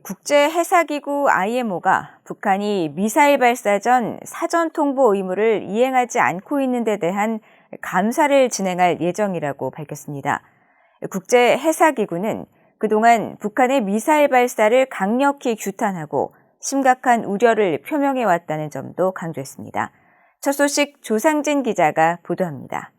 국제해사기구 IMO가 북한이 미사일 발사 전 사전 통보 의무를 이행하지 않고 있는 데 대한 감사를 진행할 예정이라고 밝혔습니다. 국제해사기구는 그동안 북한의 미사일 발사를 강력히 규탄하고 심각한 우려를 표명해왔다는 점도 강조했습니다. 첫 소식 조상진 기자가 보도합니다.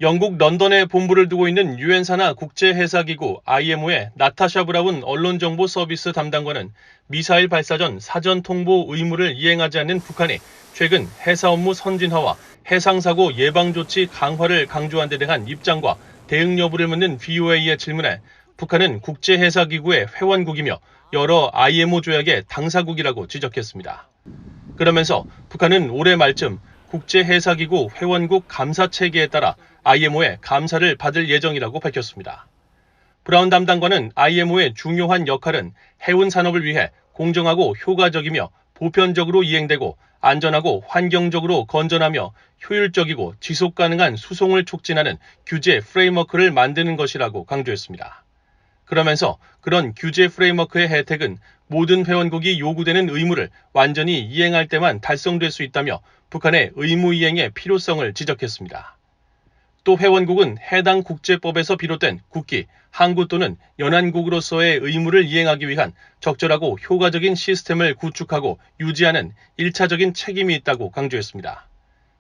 영국 런던에 본부를 두고 있는 유엔 산하 국제해사기구 IMO의 나타샤 브라운 언론정보 서비스 담당관은 미사일 발사 전 사전 통보 의무를 이행하지 않는 북한이 최근 해사 업무 선진화와 해상사고 예방조치 강화를 강조한 데 대한 입장과 대응 여부를 묻는 VOA의 질문에 북한은 국제해사기구의 회원국이며 여러 IMO 조약의 당사국이라고 지적했습니다. 그러면서 북한은 올해 말쯤 국제해사기구 회원국 감사체계에 따라 IMO의 감사를 받을 예정이라고 밝혔습니다. 브라운 담당관은 IMO의 중요한 역할은 해운 산업을 위해 공정하고 효과적이며 보편적으로 이행되고 안전하고 환경적으로 건전하며 효율적이고 지속 가능한 수송을 촉진하는 규제 프레임워크를 만드는 것이라고 강조했습니다. 그러면서 그런 규제 프레임워크의 혜택은 모든 회원국이 요구되는 의무를 완전히 이행할 때만 달성될 수 있다며 북한의 의무 이행의 필요성을 지적했습니다. 또 회원국은 해당 국제법에서 비롯된 국기, 항구 또는 연안국으로서의 의무를 이행하기 위한 적절하고 효과적인 시스템을 구축하고 유지하는 1차적인 책임이 있다고 강조했습니다.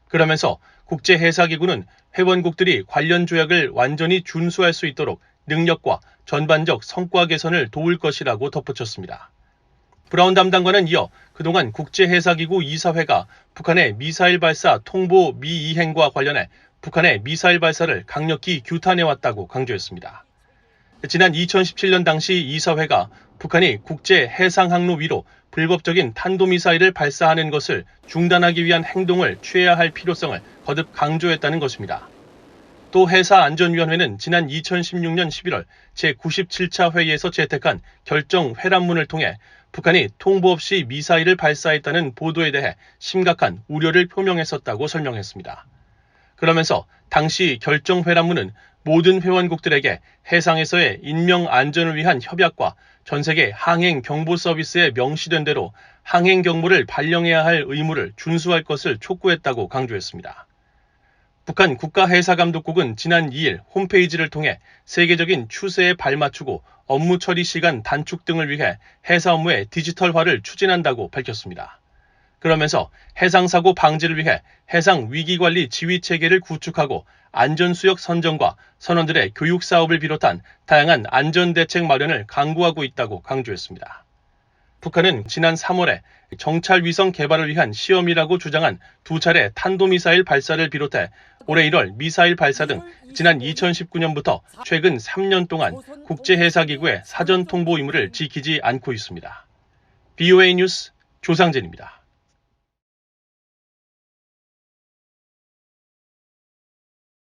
그러면서 국제해사기구는 회원국들이 관련 조약을 완전히 준수할 수 있도록 능력과 전반적 성과 개선을 도울 것이라고 덧붙였습니다. 브라운 담당관은 이어 그동안 국제해사기구 이사회가 북한의 미사일 발사 통보 미이행과 관련해 북한의 미사일 발사를 강력히 규탄해왔다고 강조했습니다. 지난 2017년 당시 이사회가 북한이 국제 해상항로 위로 불법적인 탄도미사일을 발사하는 것을 중단하기 위한 행동을 취해야 할 필요성을 거듭 강조했다는 것입니다. 또 해사안전위원회는 지난 2016년 11월 제97차 회의에서 채택한 결정 회람문을 통해 북한이 통보 없이 미사일을 발사했다는 보도에 대해 심각한 우려를 표명했었다고 설명했습니다. 그러면서 당시 결정 회람문은 모든 회원국들에게 해상에서의 인명 안전을 위한 협약과 전 세계 항행 경보 서비스에 명시된 대로 항행 경보를 발령해야 할 의무를 준수할 것을 촉구했다고 강조했습니다. 북한 국가해사감독국은 지난 2일 홈페이지를 통해 세계적인 추세에 발맞추고 업무 처리 시간 단축 등을 위해 해사 업무의 디지털화를 추진한다고 밝혔습니다. 그러면서 해상사고 방지를 위해 해상위기관리 지휘체계를 구축하고 안전수역 선정과 선원들의 교육 사업을 비롯한 다양한 안전대책 마련을 강구하고 있다고 강조했습니다. 북한은 지난 3월에 정찰위성 개발을 위한 시험이라고 주장한 2차례 탄도미사일 발사를 비롯해 올해 1월 미사일 발사 등 지난 2019년부터 최근 3년 동안 국제해사기구의 사전 통보 의무를 지키지 않고 있습니다. VOA 뉴스 조상진입니다.